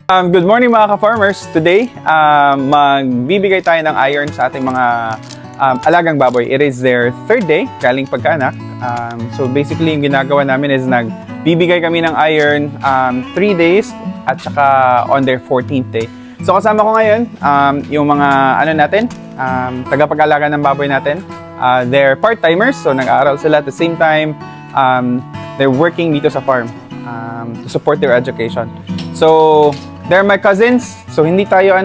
Good morning mga ka-farmers. Today, magbibigay tayo ng iron sa ating mga alagang baboy. It is their third day galing pagkaanak. So basically, yung ginagawa namin is nagbibigay kami ng iron 3 days at saka on their 14th day. So kasama ko ngayon yung mga tagapag-alaga ng baboy natin. They're part-timers, so nag-aaral sila at the same time. They're working dito sa farm to support their education. So they're my cousins, so hindi tayo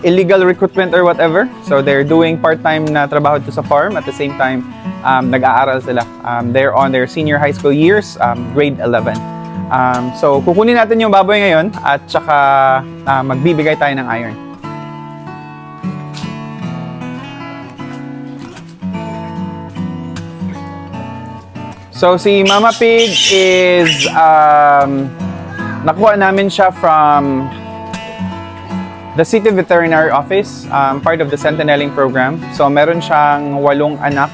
illegal recruitment or whatever. So they're doing part-time na trabaho dito sa farm at the same time nag-aaral sila. They're on their senior high school years, grade 11. So kukunin natin yung baboy ngayon at saka magbibigay tayo ng iron. So si Mama Pig is nakuha namin siya from the City Veterinary Office, part of the Centineling program. So meron siyang 8 anak,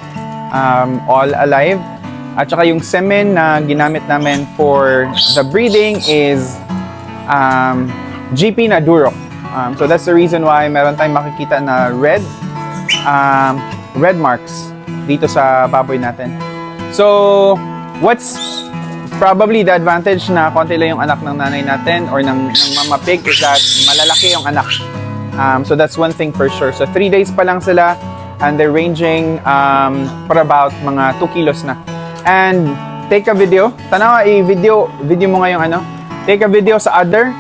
all alive. At saka yung semen na ginamit namin for the breeding is GP na Duroc. So that's the reason why meron tayong makikita na red marks dito sa baboy natin. So what's probably the advantage na konti lang yung anak ng nanay natin or ng Mama Pig is that malalaki yung anak. So that's one thing for sure. So 3 days pa lang sila and they're ranging for about mga 2 kilos na. And take a video. Tanawa, video mo ngayong take a video sa udder,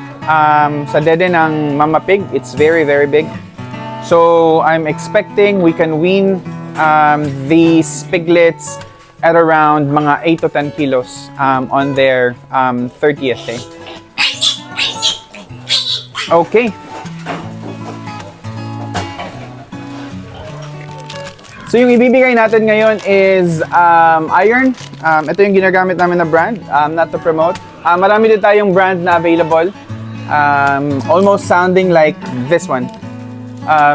sa dede ng Mama Pig. It's very, very big. So I'm expecting we can wean these piglets at around mga 8 to 10 kilos on their 30th day. Okay. So yung ibibigay natin ngayon is iron. Ito yung ginagamit namin na brand, not to promote. Marami din tayong brand na available. Almost sounding like this one.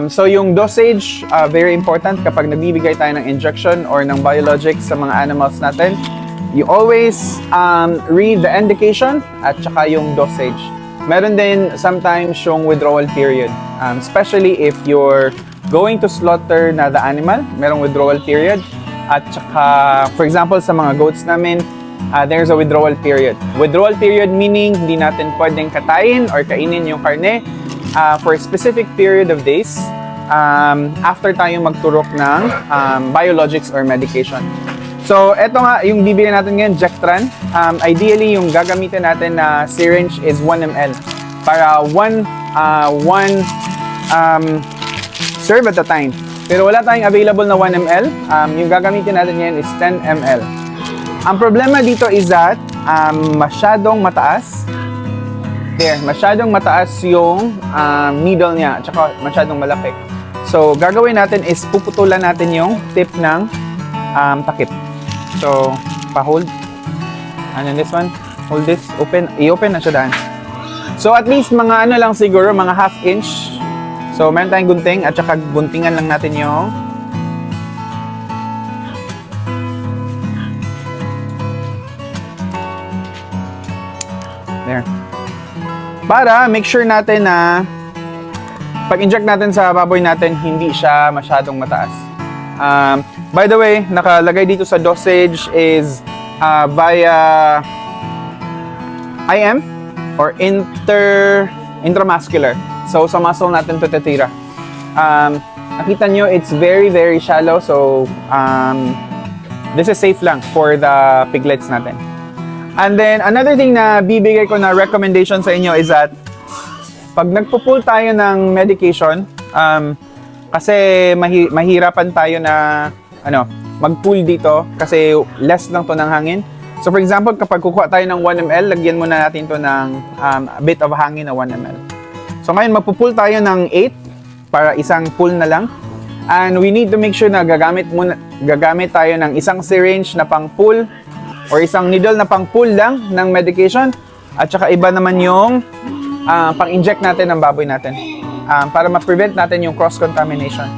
So yung dosage, very important kapag nagbibigay tayo ng injection or ng biologics sa mga animals natin. You always read the indication at saka yung dosage. Meron din sometimes yung withdrawal period. Especially if you're going to slaughter na the animal, merong withdrawal period. At saka, for example, sa mga goats namin, there's a withdrawal period. Withdrawal period meaning hindi natin pwedeng katayin or kainin yung karne for a specific period of days after tayong magturok ng biologics or medication. So, eto nga, yung bibigyan natin ngayon, Jectran. Ideally, yung gagamitin natin na syringe is 1 ml para one serve at a time. Pero wala tayong available na 1 ml. Yung gagamitin natin ngayon is 10 ml. Ang problema dito is that masyadong mataas. There, masyadong mataas yung needle niya at saka masyadong malaki. So, gagawin natin is puputulan natin yung tip ng takip. So, pa-hold. And then this one, hold this, open, i-open na siya daan. So, at least mga lang siguro, mga 1/2 inch. So, meron tayong gunting at saka guntingan lang natin yung there. Para make sure natin na pag-inject natin sa baboy natin, hindi siya masyadong mataas. By the way, nakalagay dito sa dosage is via IM or intramuscular. So, sa muscle natin ito titira. Nakita nyo, it's very, very shallow. So, this is safe lang for the piglets natin. And then, another thing na bibigay ko na recommendation sa inyo is that pag nagpo-pull tayo ng medication, kasi mahirapan tayo na mag-pull dito kasi less lang to ng hangin. So, for example, kapag kukuha tayo ng 1 ml, lagyan muna natin to ng a bit of hangin na 1 ml. So, ngayon, magpo-pull tayo ng 8 para isang pull na lang. And we need to make sure na gagamit tayo ng isang syringe na pang-pull or isang needle na pang-pull lang ng medication at saka iba naman yung pang-inject natin ng baboy natin para ma-prevent natin yung cross-contamination.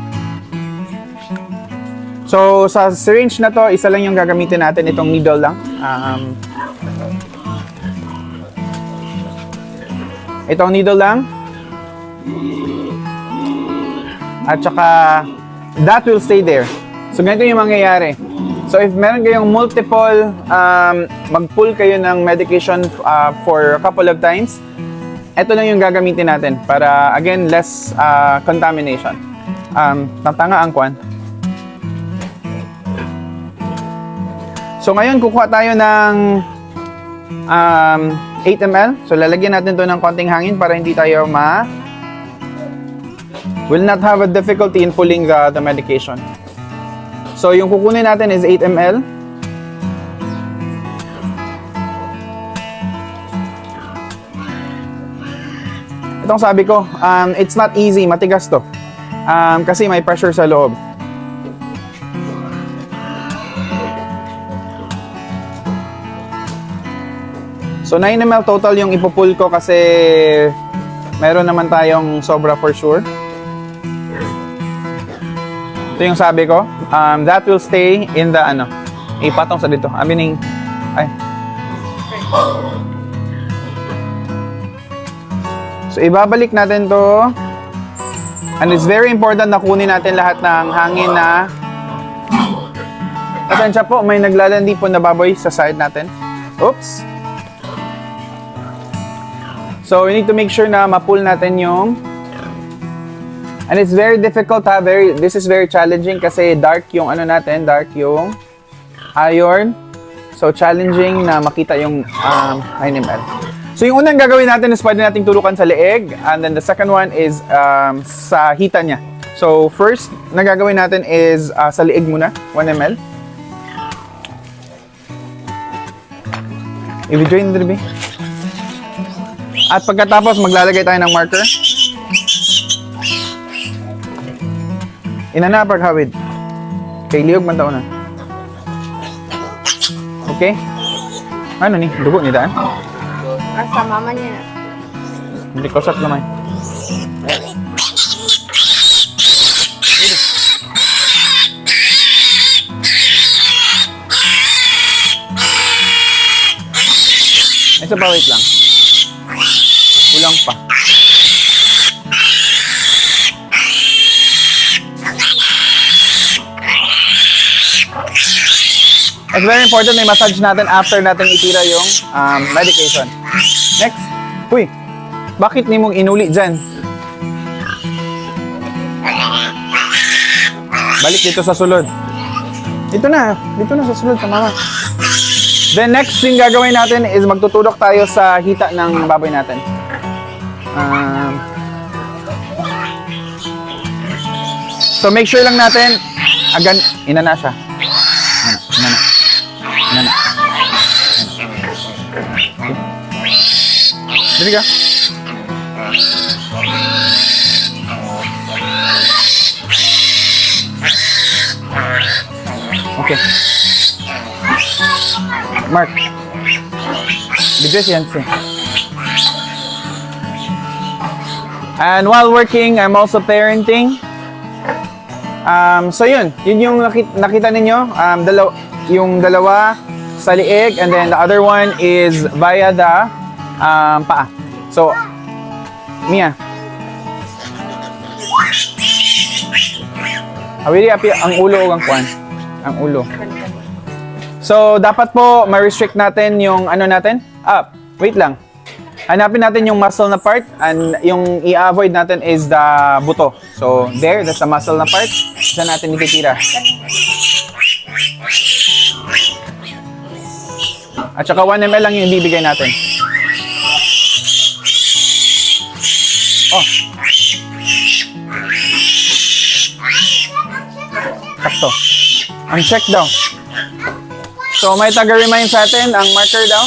So, sa syringe na to, isa lang yung gagamitin natin, itong needle lang. Itong needle lang. At saka, that will stay there. So, ganito yung mangyayari. So, if meron kayong multiple, mag-pull kayo ng medication for a couple of times, ito lang yung gagamitin natin para, again, less contamination. Tatanga ang kwan. So, ngayon, kukuha tayo ng 8 ml. So, lalagyan natin to ng konting hangin para hindi tayo will not have a difficulty in pulling the medication. So, yung kukunin natin is 8 ml. Itong sabi ko, it's not easy, matigas to. Kasi may pressure sa loob. So, 9 ml total yung ipupull ko kasi meron naman tayong sobra for sure. Ito yung sabi ko. That will stay in the ipatong sa dito. So, ibabalik natin to. And it's very important na kunin natin lahat ng hangin na pasensya po, may naglalandi po na baboy sa side natin. Oops! So, we need to make sure na ma-pull natin yung... And it's very difficult ha, this is very challenging kasi dark yung dark yung iron. So, challenging na makita yung 9 ml. So, yung unang gagawin natin is pwede nating tulukan sa leeg. And then the second one is sa hita niya. So, first na gagawin natin is sa leeg muna, 1 ml. I-drain din, at pagkatapos, maglalagay tayo ng marker. Inana paghawid. Kay liyog man taon na. Okay? Ano ni? Dugo ni daan? Sa mama niya. Hindi ko sat naman. Isa pa, wait lang. Kulang pa. It's very important na i-massage natin after natin itira yung medication. Next. Uy, bakit ni mong inuli dyan? Balik dito sa sulod. Dito na sa sulod sa mama. Then next thing gagawin natin is magtutulok tayo sa hita ng baboy natin. So make sure lang natin, inana siya. Inana. Okay. Dili ka. Okay. Mark. Bigyan yan siya. And while working, I'm also parenting. So yun yung nakita ninyo, yung dalawa sa liig, and then the other one is via the paa. So, Mia. Awiri api ang ulo o ang kwan. Ang ulo. So, dapat po ma-restrict natin yung natin. Wait lang. Hanapin natin yung muscle na part, and yung i-avoid natin is the buto. So, that's the muscle na part. Saan natin ititira. At saka 1 ml lang yung ibibigay natin. Oh. Sakto. Ang check daw. So, may taga-remind sa atin, ang marker daw.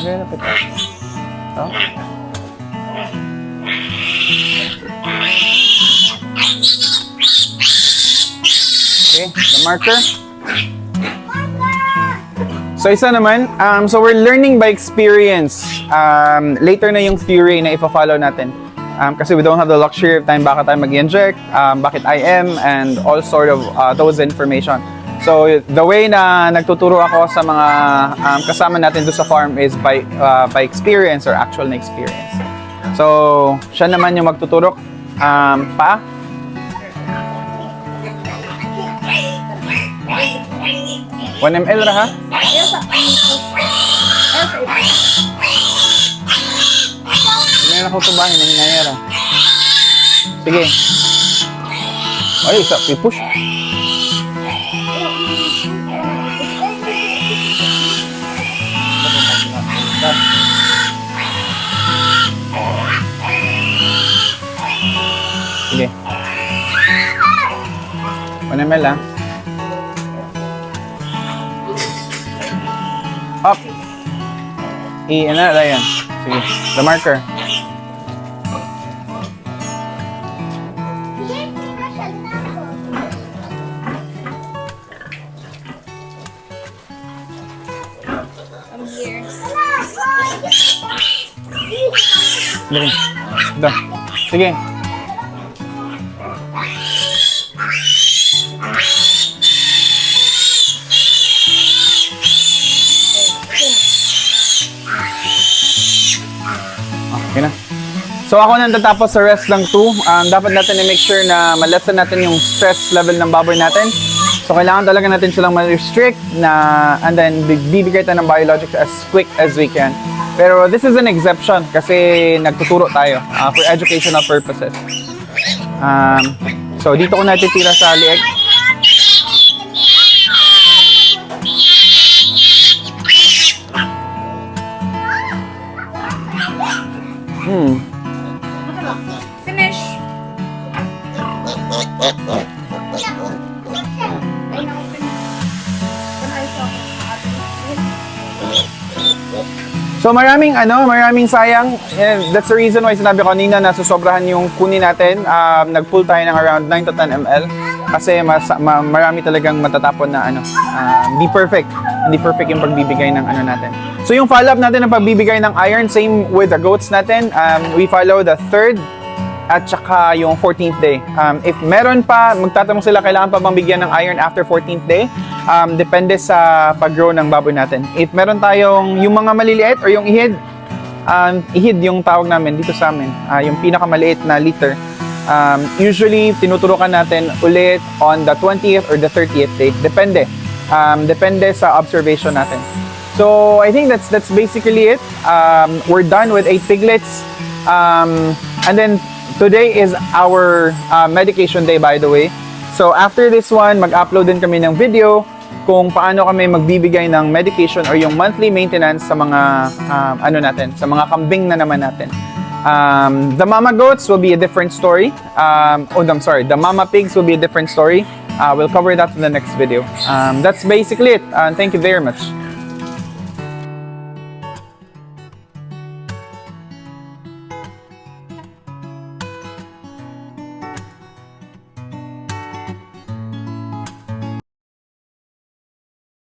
Okay, lapit. Ito. Okay, the marker. So isa naman, so we're learning by experience. Later na yung theory na ipa-follow natin. Kasi we don't have the luxury of time, baka tayo mag-inject, bakit IM, and all sort of those information. So the way na nagtuturo ako sa mga kasama natin doon sa farm is by experience or actual na experience. So siya naman yung magtuturo. Pa? 1 ml ra ha? Hindi na ako tubahin, hindi na yara. Sige. Ay, isa, push. Sige. 1 ml ha? Up. Ano na yan? Sige. The marker. Sige. Ito. Sige. Okay na. So ako nang tatapos sa rest lang 2. Dapat natin i-make sure na ma-lessen natin yung stress level ng baboy natin. So kailangan talaga natin silang ma-restrict na and then bibigay tayo ng biologics as quick as we can. Pero this is an exception kasi nagtuturo tayo for educational purposes. So dito ko natitira sa lieg. Finish. So maraming sayang. That's the reason why sinabi ko kanina na susobrahan yung kunin natin. Nag-pull tayo ng around 9 to 10 ml kasi marami talagang matatapon na hindi perfect. Hindi perfect yung pagbibigay ng natin. So yung follow-up natin ng pagbibigay ng iron, same with the goats natin. We follow the 3rd at saka yung 14th day. If meron pa, magtatanong sila kailangan pa bang bigyan ng iron after 14th day. Depende sa pag-grow ng baboy natin. If meron tayong yung mga maliliit or yung ihid, ihid yung tawag namin dito sa amin, yung pinakamaliit na liter. Usually, tinuturukan natin ulit on the 20th or the 30th day. Depende. Depende sa observation natin. So, I think that's basically it. We're done with 8 piglets. And then, today is our medication day, by the way. So, after this one, mag-upload din kami ng video kung paano kami magbibigay ng medication or yung monthly maintenance sa mga sa mga kambing na naman natin. The mama goats will be a different story. The mama pigs will be a different story. We'll cover that in the next video. That's basically it. Thank you very much.